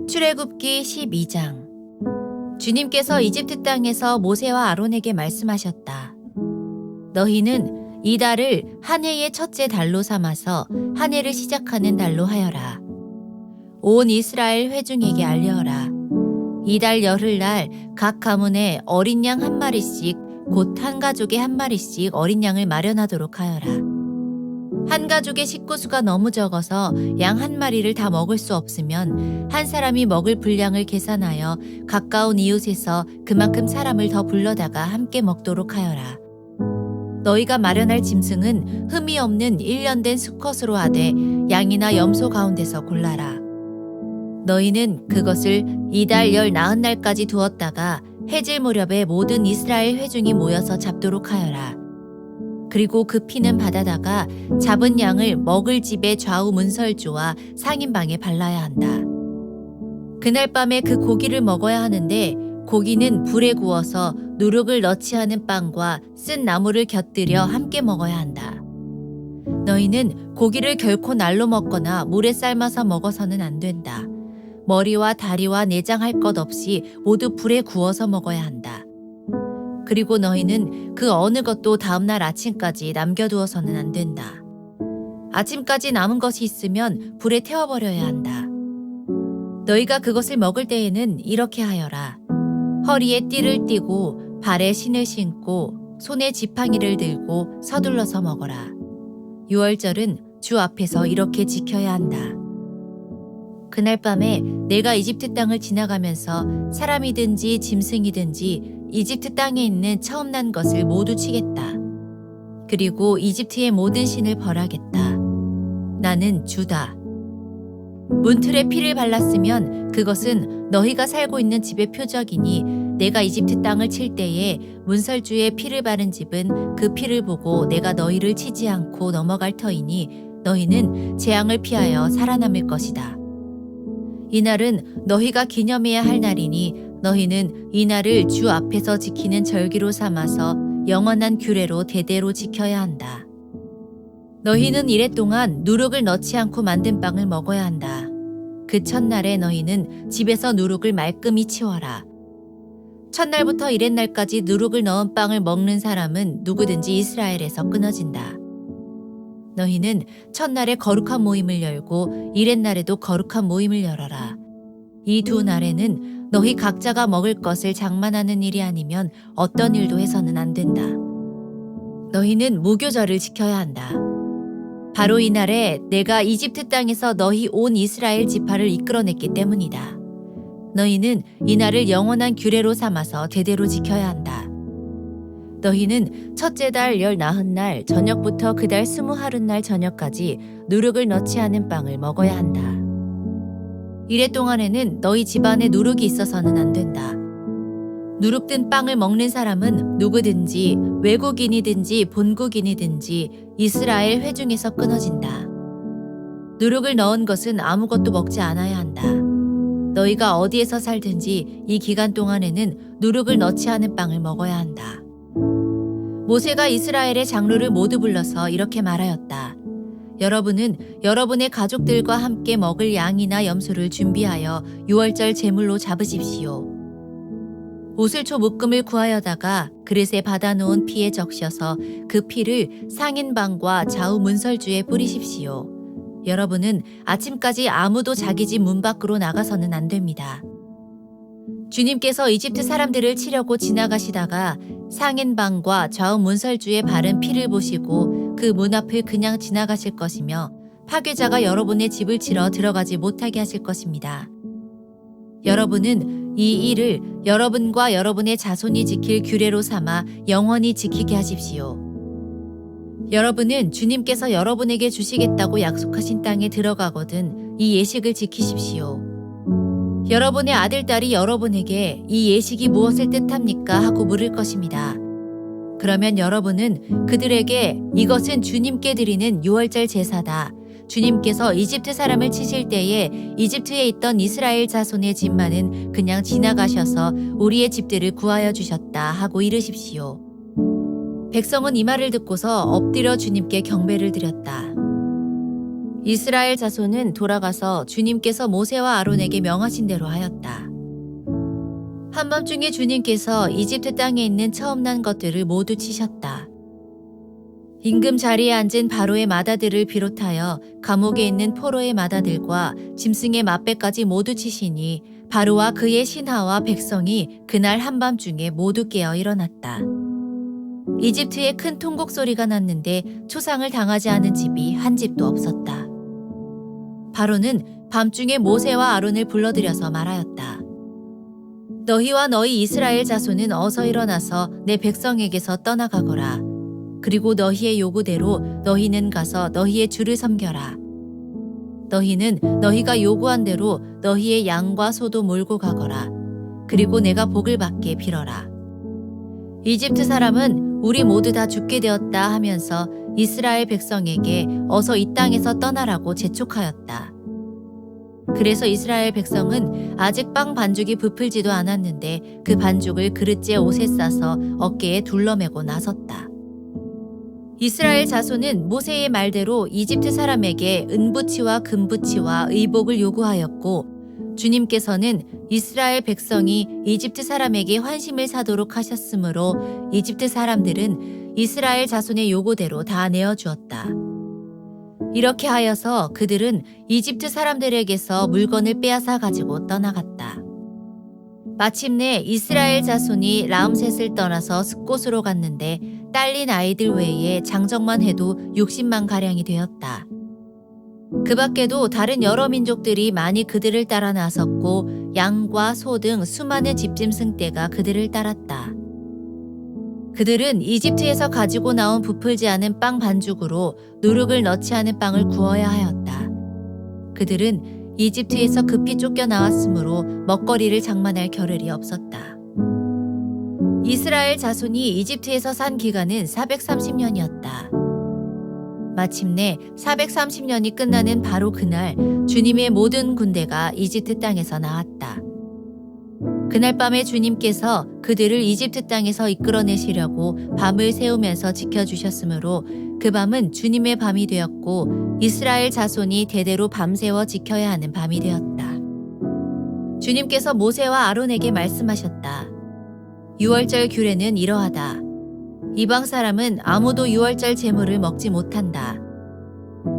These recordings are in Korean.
출애굽기 12장. 주님께서 이집트 땅에서 모세와 아론에게 말씀하셨다. 너희는 이 달을 한 해의 첫째 달로 삼아서 한 해를 시작하는 달로 하여라. 온 이스라엘 회중에게 알려라. 이 달 열흘날 각 가문에 어린 양 한 마리씩 곧 한 가족에 한 마리씩 어린 양을 마련하도록 하여라. 한 가족의 식구수가 너무 적어서 양 한 마리를 다 먹을 수 없으면 한 사람이 먹을 분량을 계산하여 가까운 이웃에서 그만큼 사람을 더 불러다가 함께 먹도록 하여라. 너희가 마련할 짐승은 흠이 없는 1년 된 수컷으로 하되 양이나 염소 가운데서 골라라. 너희는 그것을 이달 열 나흔날까지 두었다가 해질 무렵에 모든 이스라엘 회중이 모여서 잡도록 하여라. 그리고 그 피는 받아다가 잡은 양을 먹을 집의 좌우 문설주와 상인방에 발라야 한다. 그날 밤에 그 고기를 먹어야 하는데 고기는 불에 구워서 누룩을 넣지 않은 빵과 쓴 나물을 곁들여 함께 먹어야 한다. 너희는 고기를 결코 날로 먹거나 물에 삶아서 먹어서는 안 된다. 머리와 다리와 내장 할 것 없이 모두 불에 구워서 먹어야 한다. 그리고 너희는 그 어느 것도 다음날 아침까지 남겨두어서는 안 된다. 아침까지 남은 것이 있으면 불에 태워버려야 한다. 너희가 그것을 먹을 때에는 이렇게 하여라. 허리에 띠를 띠고 발에 신을 신고 손에 지팡이를 들고 서둘러서 먹어라. 유월절은 주 앞에서 이렇게 지켜야 한다. 그날 밤에 내가 이집트 땅을 지나가면서 사람이든지 짐승이든지 이집트 땅에 있는 처음 난 것을 모두 치겠다. 그리고 이집트의 모든 신을 벌하겠다. 나는 주다. 문틀에 피를 발랐으면 그것은 너희가 살고 있는 집의 표적이니 내가 이집트 땅을 칠 때에 문설주에 피를 바른 집은 그 피를 보고 내가 너희를 치지 않고 넘어갈 터이니 너희는 재앙을 피하여 살아남을 것이다. 이날은 너희가 기념해야 할 날이니 너희는 이 날을 주 앞에서 지키는 절기로 삼아서 영원한 규례로 대대로 지켜야 한다. 너희는 이래 동안 누룩을 넣지 않고 만든 빵을 먹어야 한다. 그 첫날에 너희는 집에서 누룩을 말끔히 치워라. 첫날부터 이렛날까지 누룩을 넣은 빵을 먹는 사람은 누구든지 이스라엘에서 끊어진다. 너희는 첫날에 거룩한 모임을 열고 이렛날에도 거룩한 모임을 열어라. 이 두 날에는 너희 각자가 먹을 것을 장만하는 일이 아니면 어떤 일도 해서는 안 된다. 너희는 무교절을 지켜야 한다. 바로 이 날에 내가 이집트 땅에서 너희 온 이스라엘 지파를 이끌어냈기 때문이다. 너희는 이 날을 영원한 규례로 삼아서 대대로 지켜야 한다. 너희는 첫째 달 열 나흔날 저녁부터 그 달 20하룻날 저녁까지 누룩을 넣지 않은 빵을 먹어야 한다. 이래 동안에는 너희 집안에 누룩이 있어서는 안 된다. 누룩 든 빵을 먹는 사람은 누구든지 외국인이든지 본국인이든지 이스라엘 회중에서 끊어진다. 누룩을 넣은 것은 아무것도 먹지 않아야 한다. 너희가 어디에서 살든지 이 기간 동안에는 누룩을 넣지 않은 빵을 먹어야 한다. 모세가 이스라엘의 장로를 모두 불러서 이렇게 말하였다. 여러분은 여러분의 가족들과 함께 먹을 양이나 염소를 준비하여 유월절 제물로 잡으십시오. 오슬초 묶음을 구하여다가 그릇에 받아놓은 피에 적셔서 그 피를 상인방과 좌우 문설주에 뿌리십시오. 여러분은 아침까지 아무도 자기 집 문 밖으로 나가서는 안 됩니다. 주님께서 이집트 사람들을 치려고 지나가시다가 상인방과 좌우 문설주에 바른 피를 보시고 그 문 앞을 그냥 지나가실 것이며 파괴자가 여러분의 집을 치러 들어가지 못하게 하실 것입니다. 여러분은 이 일을 여러분과 여러분의 자손이 지킬 규례로 삼아 영원히 지키게 하십시오. 여러분은 주님께서 여러분에게 주시겠다고 약속하신 땅에 들어가거든 이 예식을 지키십시오. 여러분의 아들, 딸이 여러분에게 이 예식이 무엇을 뜻합니까? 하고 물을 것입니다. 그러면 여러분은 그들에게 이것은 주님께 드리는 유월절 제사다. 주님께서 이집트 사람을 치실 때에 이집트에 있던 이스라엘 자손의 집만은 그냥 지나가셔서 우리의 집들을 구하여 주셨다 하고 이르십시오. 백성은 이 말을 듣고서 엎드려 주님께 경배를 드렸다. 이스라엘 자손은 돌아가서 주님께서 모세와 아론에게 명하신 대로 하였다. 한밤중에 주님께서 이집트 땅에 있는 처음 난 것들을 모두 치셨다. 임금 자리에 앉은 바로의 마다들을 비롯하여 감옥에 있는 포로의 마다들과 짐승의 맏배까지 모두 치시니 바로와 그의 신하와 백성이 그날 한밤중에 모두 깨어 일어났다. 이집트에 큰 통곡 소리가 났는데 초상을 당하지 않은 집이 한 집도 없었다. 바로는 밤중에 모세와 아론을 불러들여서 말하였다. 너희와 너희 이스라엘 자손은 어서 일어나서 내 백성에게서 떠나가거라. 그리고 너희의 요구대로 너희는 가서 너희의 주를 섬겨라. 너희는 너희가 요구한 대로 너희의 양과 소도 몰고 가거라. 그리고 내가 복을 받게 빌어라. 이집트 사람은 우리 모두 다 죽게 되었다 하면서 이스라엘 백성에게 어서 이 땅에서 떠나라고 재촉하였다. 그래서 이스라엘 백성은 아직 빵 반죽이 부풀지도 않았는데 그 반죽을 그릇째 옷에 싸서 어깨에 둘러매고 나섰다. 이스라엘 자손은 모세의 말대로 이집트 사람에게 은부치와 금부치와 의복을 요구하였고 주님께서는 이스라엘 백성이 이집트 사람에게 환심을 사도록 하셨으므로 이집트 사람들은 이스라엘 자손의 요구대로 다 내어주었다. 이렇게 하여서 그들은 이집트 사람들에게서 물건을 빼앗아 가지고 떠나갔다. 마침내 이스라엘 자손이 라암셋을 떠나서 숫곳으로 갔는데 딸린 아이들 외에 장정만 해도 60만 가량이 되었다. 그 밖에도 다른 여러 민족들이 많이 그들을 따라 나섰고 양과 소 등 수많은 집짐승 떼가 그들을 따랐다. 그들은 이집트에서 가지고 나온 부풀지 않은 빵 반죽으로 누룩을 넣지 않은 빵을 구워야 하였다. 그들은 이집트에서 급히 쫓겨나왔으므로 먹거리를 장만할 겨를이 없었다. 이스라엘 자손이 이집트에서 산 기간은 430년이었다. 마침내 430년이 끝나는 바로 그날 주님의 모든 군대가 이집트 땅에서 나왔다. 그날 밤에 주님께서 그들을 이집트 땅에서 이끌어내시려고 밤을 새우면서 지켜주셨으므로 그 밤은 주님의 밤이 되었고 이스라엘 자손이 대대로 밤새워 지켜야 하는 밤이 되었다. 주님께서 모세와 아론에게 말씀하셨다. 유월절 규례는 이러하다. 이방 사람은 아무도 유월절 제물을 먹지 못한다.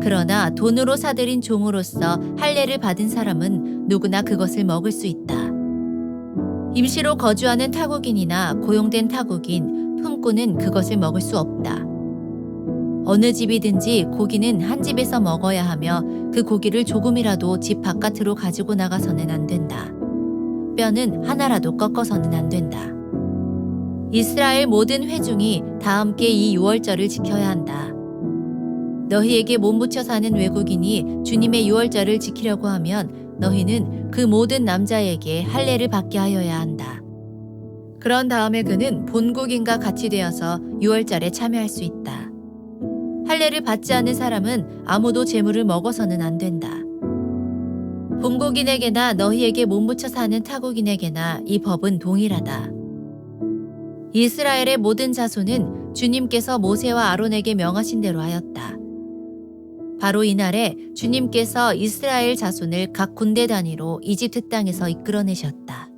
그러나 돈으로 사들인 종으로서 할례를 받은 사람은 누구나 그것을 먹을 수 있다. 임시로 거주하는 타국인이나 고용된 타국인, 품꾼은 그것을 먹을 수 없다. 어느 집이든지 고기는 한 집에서 먹어야 하며 그 고기를 조금이라도 집 바깥으로 가지고 나가서는 안 된다. 뼈는 하나라도 꺾어서는 안 된다. 이스라엘 모든 회중이 다 함께 이 유월절을 지켜야 한다. 너희에게 몸붙여 사는 외국인이 주님의 유월절을 지키려고 하면 너희는 그 모든 남자에게 할례를 받게 하여야 한다. 그런 다음에 그는 본국인과 같이 되어서 유월절에 참여할 수 있다. 할례를 받지 않는 사람은 아무도 제물을 먹어서는 안 된다. 본국인에게나 너희에게 몸붙여 사는 타국인에게나 이 법은 동일하다. 이스라엘의 모든 자손은 주님께서 모세와 아론에게 명하신 대로 하였다. 바로 이날에 주님께서 이스라엘 자손을 각 군대 단위로 이집트 땅에서 이끌어내셨다.